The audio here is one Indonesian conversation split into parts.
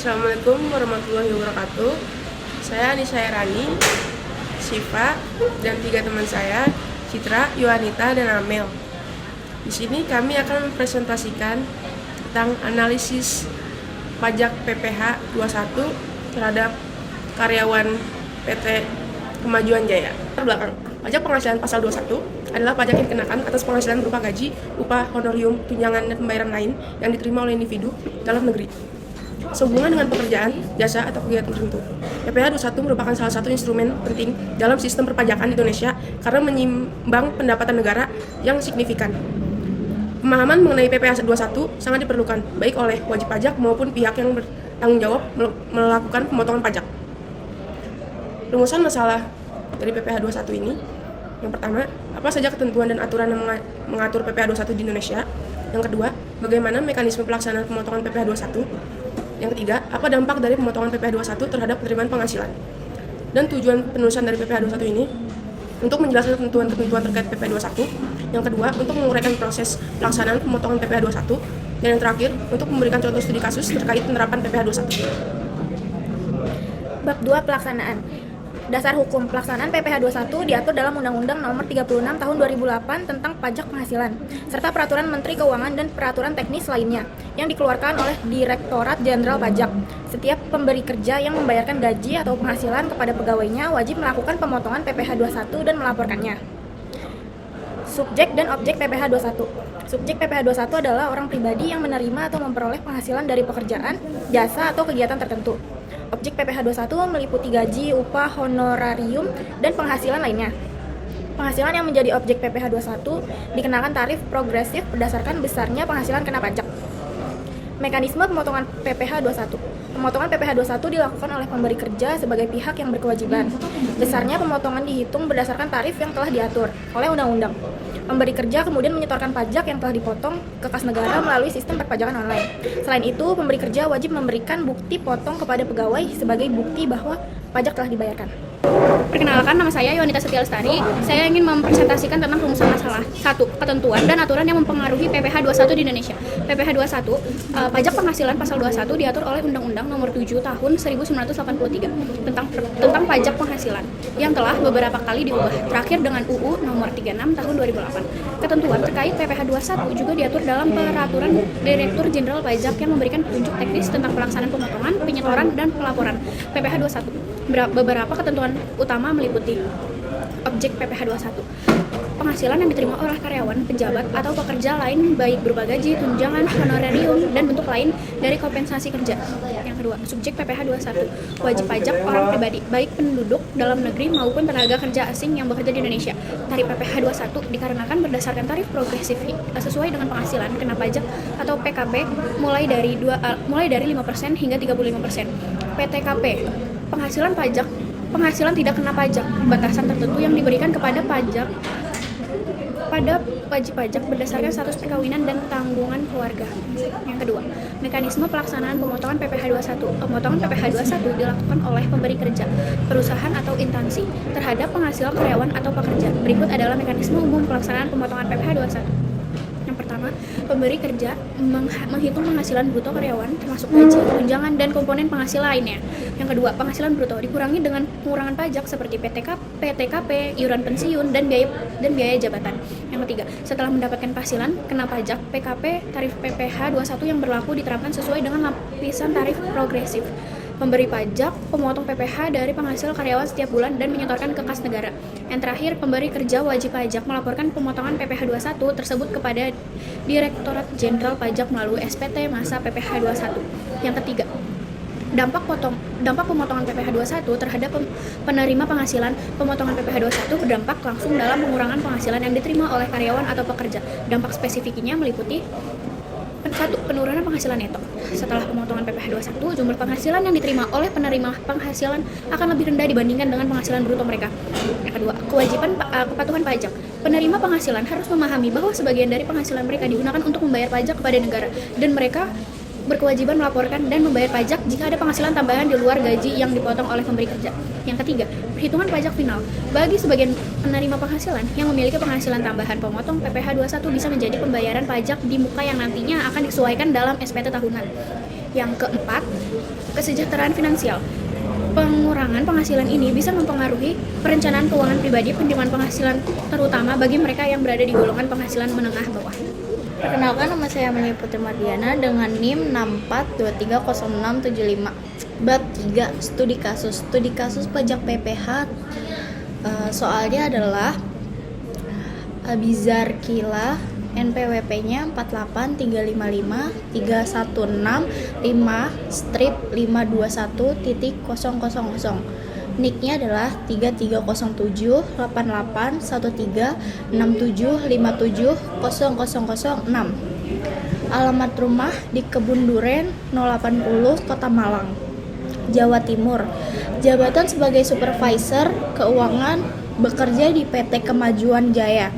Assalamualaikum warahmatullahi wabarakatuh. Saya Anissa Rani, Siva, dan 3 teman saya, Citra, Yohanita, dan Amel. Di sini kami akan mempresentasikan tentang analisis pajak PPh 21 terhadap karyawan PT Kemajuan Jaya. Belakang, pajak penghasilan pasal 21 adalah pajak yang dikenakan atas penghasilan berupa gaji, upah, honorium, tunjangan, dan pembayaran lain yang diterima oleh individu dalam negeri sehubungan dengan pekerjaan, jasa, atau kegiatan tertentu. PPh 21 merupakan salah satu instrumen penting dalam sistem perpajakan di Indonesia karena menyimbang pendapatan negara yang signifikan. Pemahaman mengenai PPh 21 sangat diperlukan, baik oleh wajib pajak maupun pihak yang bertanggung jawab melakukan pemotongan pajak. Rumusan masalah dari PPh 21 ini: yang pertama, apa saja ketentuan dan aturan yang mengatur PPh 21 di Indonesia? Yang kedua, bagaimana mekanisme pelaksanaan pemotongan PPh 21? Yang ketiga, apa dampak dari pemotongan PPh 21 terhadap penerimaan penghasilan? Dan tujuan penulisan dari PPh 21 ini untuk menjelaskan ketentuan-ketentuan terkait PPh 21. Yang kedua, untuk menguraikan proses pelaksanaan pemotongan PPh 21. Dan yang terakhir, untuk memberikan contoh studi kasus terkait penerapan PPh 21. Bab 2 Pelaksanaan. Dasar hukum pelaksanaan PPh 21 diatur dalam Undang-Undang Nomor 36 Tahun 2008 tentang Pajak Penghasilan, serta Peraturan Menteri Keuangan dan peraturan teknis lainnya yang dikeluarkan oleh Direktorat Jenderal Pajak. Setiap pemberi kerja yang membayarkan gaji atau penghasilan kepada pegawainya wajib melakukan pemotongan PPh 21 dan melaporkannya. Subjek dan objek PPh 21. Subjek PPh 21 adalah orang pribadi yang menerima atau memperoleh penghasilan dari pekerjaan, jasa, atau kegiatan tertentu. Objek PPh 21 meliputi gaji, upah, honorarium, dan penghasilan lainnya. Penghasilan yang menjadi objek PPh 21 dikenakan tarif progresif berdasarkan besarnya penghasilan kena pajak. Mekanisme pemotongan PPh 21. Pemotongan PPh 21 dilakukan oleh pemberi kerja sebagai pihak yang berkewajiban. Besarnya pemotongan dihitung berdasarkan tarif yang telah diatur oleh undang-undang. Pemberi kerja kemudian menyetorkan pajak yang telah dipotong ke kas negara melalui sistem perpajakan online. Selain itu, pemberi kerja wajib memberikan bukti potong kepada pegawai sebagai bukti bahwa pajak telah dibayarkan. Perkenalkan, nama saya Yohanita Setia Lestari. Saya ingin mempresentasikan tentang rumusan masalah. 1. Ketentuan dan aturan yang mempengaruhi PPh 21 di Indonesia. PPh 21, pajak penghasilan pasal 21 diatur oleh Undang-Undang Nomor 7 Tahun 1983 tentang pajak penghasilan yang telah beberapa kali diubah, terakhir dengan UU Nomor 36 Tahun 2008. Ketentuan terkait PPh 21 juga diatur dalam Peraturan Direktur Jenderal Pajak yang memberikan petunjuk teknis tentang pelaksanaan pemotongan, penyetoran, dan pelaporan PPh 21. Beberapa ketentuan utama meliputi objek PPh 21. Penghasilan yang diterima oleh karyawan, pejabat, atau pekerja lain baik berupa gaji, tunjangan, honorarium, dan bentuk lain dari kompensasi kerja. Yang kedua, subjek PPh 21. Wajib pajak orang pribadi, baik penduduk dalam negeri maupun tenaga kerja asing yang bekerja di Indonesia. Tarif PPh 21 dikarenakan berdasarkan tarif progresif sesuai dengan penghasilan kena pajak atau PKP mulai dari 5% hingga 35%. PTKP, penghasilan tidak kena pajak, batasan tertentu yang diberikan kepada wajib pajak berdasarkan status perkawinan dan tanggungan keluarga. Yang kedua, mekanisme pelaksanaan pemotongan PPh 21. Pemotongan PPh 21 dilakukan oleh pemberi kerja, perusahaan atau instansi terhadap penghasilan karyawan atau pekerja. Berikut adalah mekanisme umum pelaksanaan pemotongan PPh 21. Yang pertama, pemberi kerja menghitung penghasilan bruto karyawan termasuk gaji, tunjangan, dan komponen penghasilan lainnya. Yang kedua, penghasilan bruto dikurangi dengan pengurangan pajak seperti PTKP, iuran pensiun, dan biaya jabatan. Yang ketiga, setelah mendapatkan penghasilan kena pajak, PKP tarif PPh 21 yang berlaku diterapkan sesuai dengan lapisan tarif progresif. Pemberi pajak pemotong PPh dari penghasil karyawan setiap bulan dan menyetorkan ke kas negara. Yang terakhir, pemberi kerja wajib pajak melaporkan pemotongan PPh 21 tersebut kepada Direktorat Jenderal Pajak melalui SPT masa PPh 21. Yang ketiga, dampak pemotongan PPh 21 terhadap penerima penghasilan. Pemotongan PPh 21 berdampak langsung dalam pengurangan penghasilan yang diterima oleh karyawan atau pekerja. Dampak spesifiknya meliputi 1. Penurunan penghasilan neto. Setelah pemotongan PPh 21, jumlah penghasilan yang diterima oleh penerima penghasilan akan lebih rendah dibandingkan dengan penghasilan bruto mereka. Yang kedua, kepatuhan pajak. Penerima penghasilan harus memahami bahwa sebagian dari penghasilan mereka digunakan untuk membayar pajak kepada negara, dan mereka berkewajiban melaporkan dan membayar pajak jika ada penghasilan tambahan di luar gaji yang dipotong oleh pemberi kerja. Yang ketiga, perhitungan pajak final. Bagi sebagian penerima penghasilan yang memiliki penghasilan tambahan, pemotong PPh 21 bisa menjadi pembayaran pajak di muka yang nantinya akan disesuaikan dalam SPT tahunan. Yang keempat, Kesejahteraan finansial. Pengurangan penghasilan ini bisa mempengaruhi perencanaan keuangan pribadi, penerimaan penghasilan terutama bagi mereka yang berada di golongan penghasilan menengah bawah. Perkenalkan, nama saya Amelia Putri Mardiana dengan NIM 64230675. Bab 3, studi kasus. Studi kasus pajak PPH. Soalnya adalah Abizar Kila, NPWP-nya 48355-5/521.000. NIK-nya adalah 3307881367570006. Alamat rumah di Kebun Duren 080 Kota Malang, Jawa Timur. Jabatan sebagai supervisor keuangan bekerja di PT Kemajuan Jaya.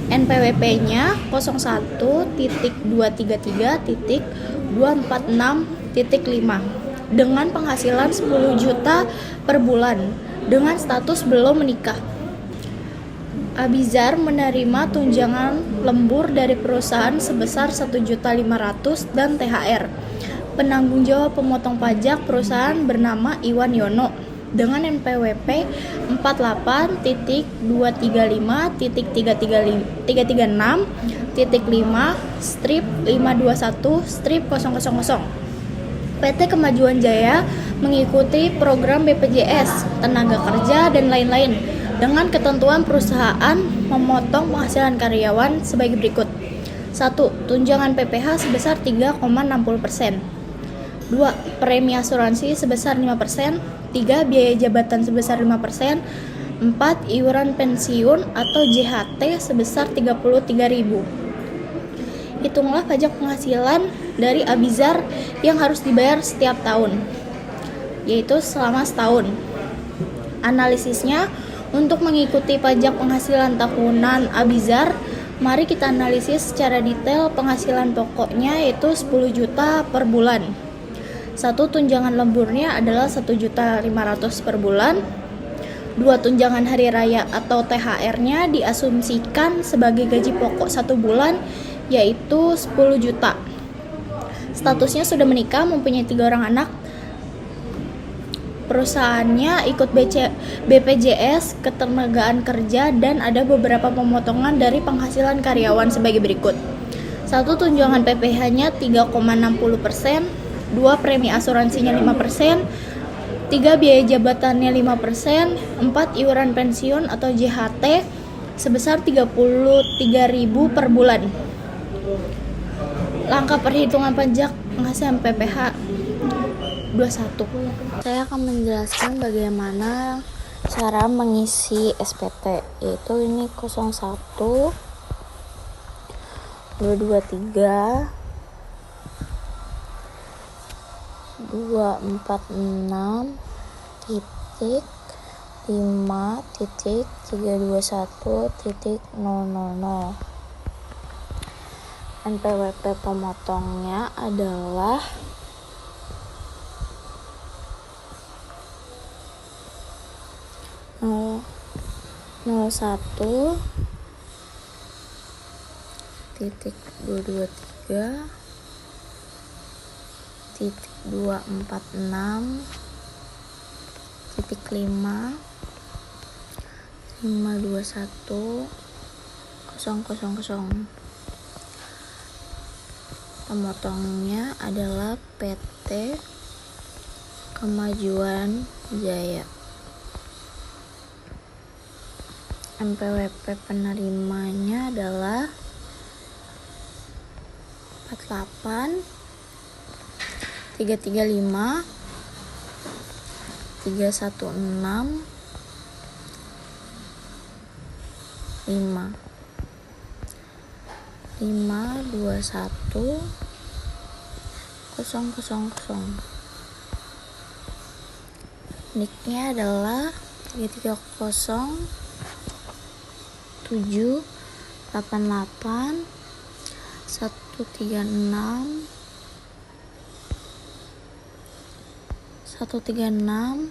NPWP-nya 01.233.246.5 dengan penghasilan 10 juta per bulan dengan status belum menikah. Abizar menerima tunjangan lembur dari perusahaan sebesar 1.500.000 dan THR. Penanggung jawab pemotong pajak perusahaan bernama Iwan Yono dengan NPWP 48.336.5/521/000. PT Kemajuan Jaya mengikuti program BPJS, tenaga kerja, dan lain-lain dengan ketentuan perusahaan memotong penghasilan karyawan sebagai berikut. 1. Tunjangan PPH sebesar 3,60%. 2. Premi asuransi sebesar 5%. 3. Biaya jabatan sebesar 5%. 4. Iuran pensiun atau JHT sebesar 33.000. Hitunglah pajak penghasilan dari Abizar yang harus dibayar setiap tahun, yaitu selama setahun. Analisisnya, untuk mengikuti pajak penghasilan tahunan Abizar, mari kita analisis secara detail penghasilan pokoknya yaitu 10 juta per bulan. 1. Tunjangan lemburnya adalah 1.500.000 per bulan. 2. Tunjangan hari raya atau THR-nya diasumsikan sebagai gaji pokok 1 bulan yaitu 10 juta. Statusnya sudah menikah, mempunyai 3 orang anak. Perusahaannya ikut BPJS Ketenagaan Kerja dan ada beberapa pemotongan dari penghasilan karyawan sebagai berikut. 1. Tunjangan PPH-nya 3,60%. 2. Premi asuransinya 5%. 3. Biaya jabatannya 5%. 4. Iuran pensiun atau JHT sebesar 33.000 per bulan. Langkah perhitungan pajak penghasilan PPH 21. Saya akan menjelaskan bagaimana cara mengisi SPT, yaitu ini 01 223 246 titik 5 titik 321 titik 000. NPWP pemotongnya adalah satu titik 223 titik 246 titik 5 521 000. Pemotongnya adalah PT Kemajuan Jaya. NPWP penerimanya adalah 48 335 316 5 521 000. NIK-nya adalah 330 7 88 136 136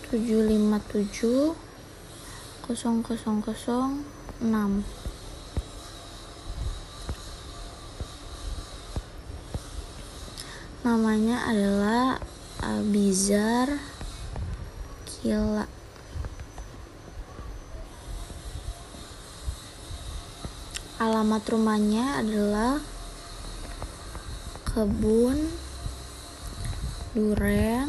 757 0006. Namanya adalah Abizar Kila. Alamat rumahnya adalah Kebun Duren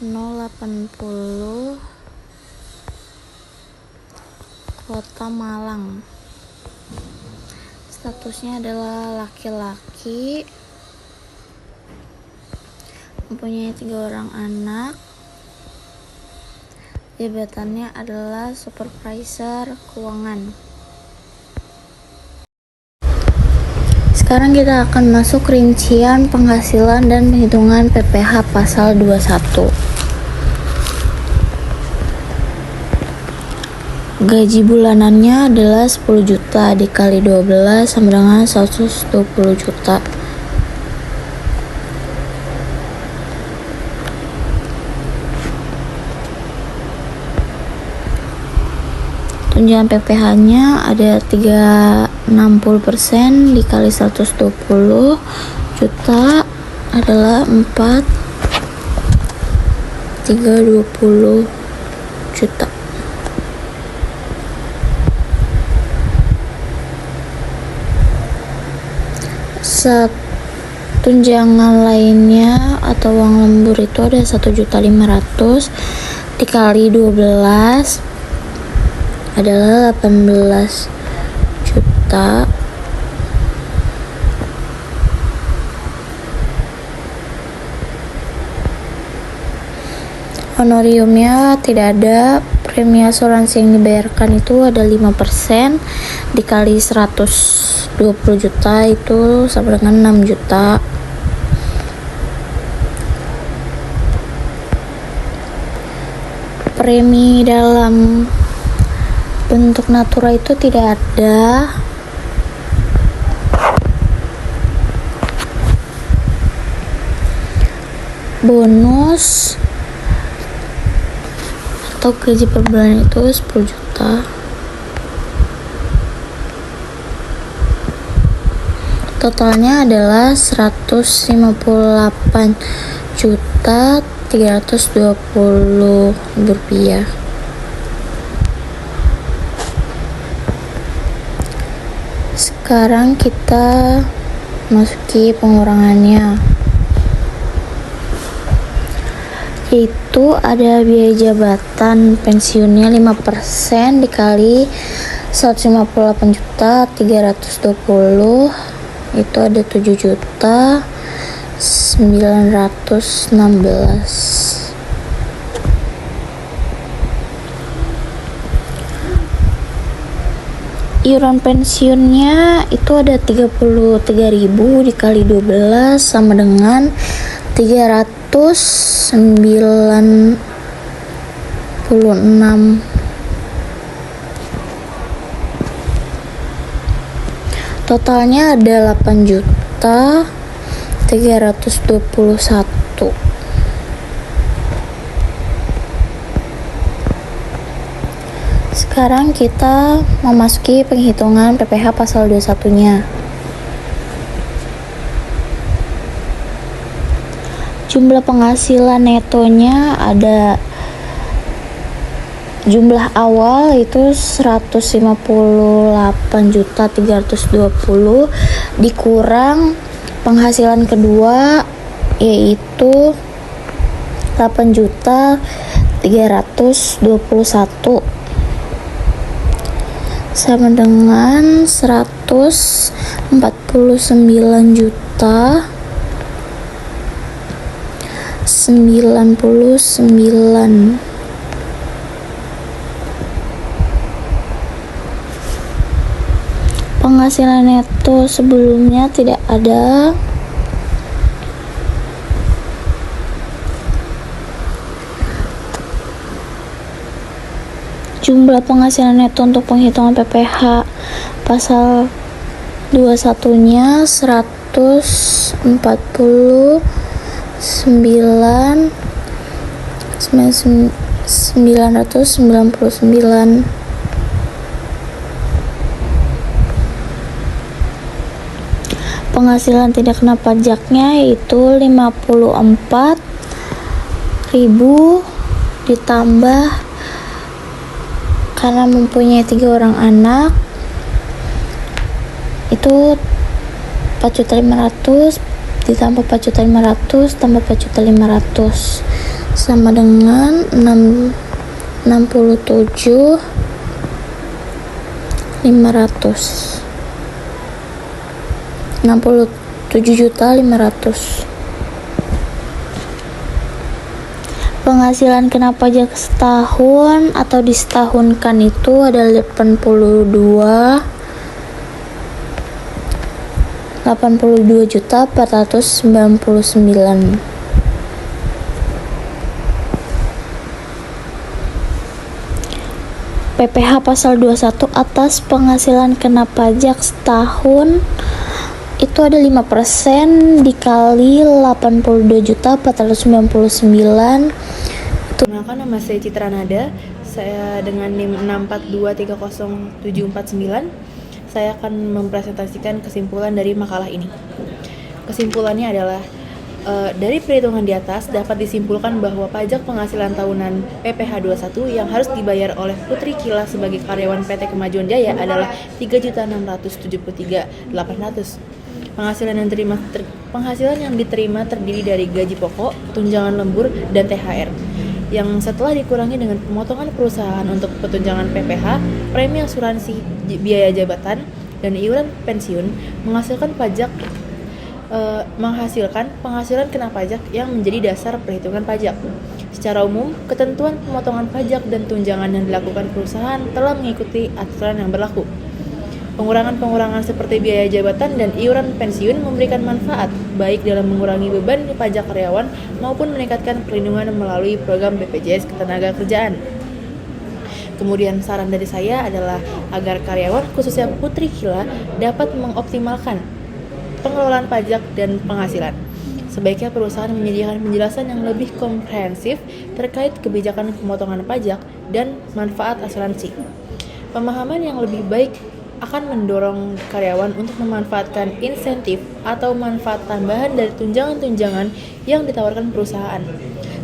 080 Kota Malang. Statusnya adalah laki-laki, mempunyai 3 orang anak. Jabatannya adalah supervisor keuangan. Sekarang kita akan masuk rincian penghasilan dan penghitungan PPh pasal 21. Gaji bulanannya adalah 10 juta dikali 12 sama dengan 120 juta. Tunjangan PPh-nya ada 60% dikali 120 juta adalah 320 juta. Tunjangan lainnya atau uang lembur itu ada 1.500.000 dikali 12 adalah 18 juta. Honoriumnya tidak ada. Premi asuransi yang dibayarkan itu ada 5% dikali 120 juta itu sama dengan 6 juta. Premi dalam bentuk natura itu tidak ada. Bonus atau gaji per bulan itu 10 juta. Totalnya adalah 158 juta 320 rupiah. Sekarang kita masuki pengurangannya, yaitu ada biaya jabatan pensiunnya 5% dikali 158 juta 320 itu ada 7 juta 916. Iuran pensiunnya itu ada 33.000 dikali 12 sama dengan 396. Totalnya ada 8 juta 321. Sekarang kita memasuki penghitungan PPh pasal 21-nya. Jumlah penghasilan netonya ada jumlah awal itu 158.320 dikurang penghasilan kedua yaitu 8.321 sama dengan 149 juta 99. Penghasilan neto sebelumnya tidak ada. Jumlah penghasilan neto untuk penghitungan PPh pasal 21-nya 149.999. penghasilan tidak kena pajaknya yaitu 54.000 ditambah karena mempunyai 3 orang anak itu 4.500.000 ditambah 4.500.000 tambah 4.500.000 sama dengan 67.500. Penghasilan kena pajak setahun atau disetahunkan itu adalah 82.499. PPh pasal 21 atas penghasilan kena pajak setahun itu ada 5% dikali 82.499. Perkenalkan, nama saya Citra Nada. Saya dengan NIM 642307749. Saya akan mempresentasikan kesimpulan dari makalah ini. Kesimpulannya adalah dari perhitungan di atas dapat disimpulkan bahwa pajak penghasilan tahunan PPh 21 yang harus dibayar oleh Putri Kila sebagai karyawan PT Kemajuan Jaya adalah 3.673.800. Penghasilan yang diterima terdiri dari gaji pokok, tunjangan lembur, dan THR. Yang setelah dikurangi dengan pemotongan perusahaan untuk petunjangan PPh, premi asuransi, biaya jabatan, dan iuran pensiun menghasilkan penghasilan kena pajak yang menjadi dasar perhitungan pajak. Secara umum, ketentuan pemotongan pajak dan tunjangan yang dilakukan perusahaan telah mengikuti aturan yang berlaku. Pengurangan-pengurangan seperti biaya jabatan dan iuran pensiun memberikan manfaat, baik dalam mengurangi beban pajak karyawan maupun meningkatkan perlindungan melalui program BPJS Ketenagakerjaan. Kemudian saran dari saya adalah agar karyawan, khususnya Putri Kila, dapat mengoptimalkan pengelolaan pajak dan penghasilan. Sebaiknya perusahaan menyediakan penjelasan yang lebih komprehensif terkait kebijakan pemotongan pajak dan manfaat asuransi. Pemahaman yang lebih baik akan mendorong karyawan untuk memanfaatkan insentif atau manfaat tambahan dari tunjangan-tunjangan yang ditawarkan perusahaan.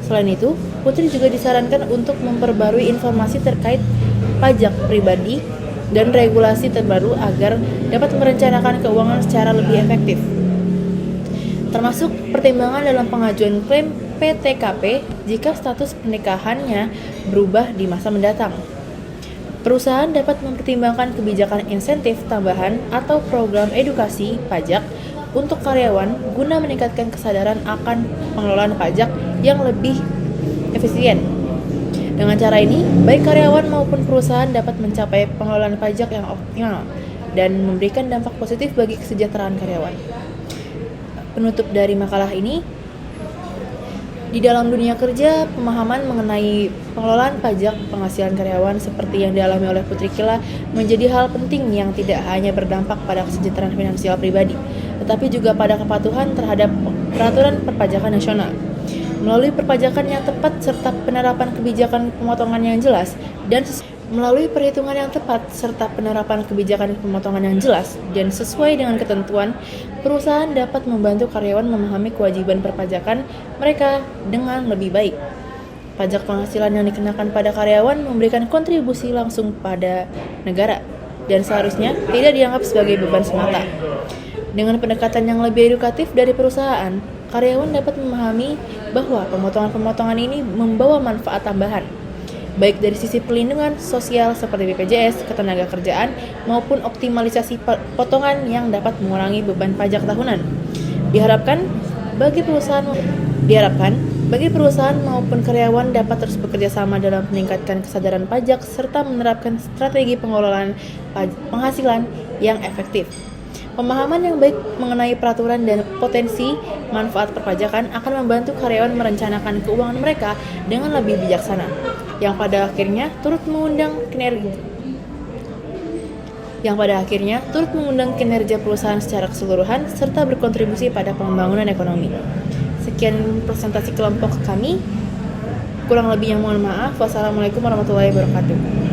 Selain itu, Putri juga disarankan untuk memperbarui informasi terkait pajak pribadi dan regulasi terbaru agar dapat merencanakan keuangan secara lebih efektif. Termasuk pertimbangan dalam pengajuan klaim PTKP jika status pernikahannya berubah di masa mendatang. Perusahaan dapat mempertimbangkan kebijakan insentif tambahan atau program edukasi pajak untuk karyawan guna meningkatkan kesadaran akan pengelolaan pajak yang lebih efisien. Dengan cara ini, baik karyawan maupun perusahaan dapat mencapai pengelolaan pajak yang optimal dan memberikan dampak positif bagi kesejahteraan karyawan. Penutup dari makalah ini, di dalam dunia kerja, pemahaman mengenai pengelolaan pajak penghasilan karyawan seperti yang dialami oleh Putri Kila menjadi hal penting yang tidak hanya berdampak pada kesejahteraan finansial pribadi, tetapi juga pada kepatuhan terhadap peraturan perpajakan nasional. Melalui perpajakan yang tepat serta penerapan kebijakan pemotongan yang jelas dan sesuai dengan ketentuan, perusahaan dapat membantu karyawan memahami kewajiban perpajakan mereka dengan lebih baik. Pajak penghasilan yang dikenakan pada karyawan memberikan kontribusi langsung pada negara dan seharusnya tidak dianggap sebagai beban semata. Dengan pendekatan yang lebih edukatif dari perusahaan, karyawan dapat memahami bahwa pemotongan-pemotongan ini membawa manfaat tambahan, baik dari sisi perlindungan sosial seperti BPJS Ketenagakerjaan maupun optimalisasi potongan yang dapat mengurangi beban pajak tahunan. Diharapkan bagi perusahaan maupun karyawan dapat terus bekerja sama dalam meningkatkan kesadaran pajak serta menerapkan strategi pengelolaan penghasilan yang efektif. Pemahaman yang baik mengenai peraturan dan potensi manfaat perpajakan akan membantu karyawan merencanakan keuangan mereka dengan lebih bijaksana, yang pada akhirnya turut mengundang kinerja perusahaan secara keseluruhan serta berkontribusi pada pembangunan ekonomi. Sekian presentasi kelompok kami. Kurang lebih yang mohon maaf. Wassalamualaikum warahmatullahi wabarakatuh.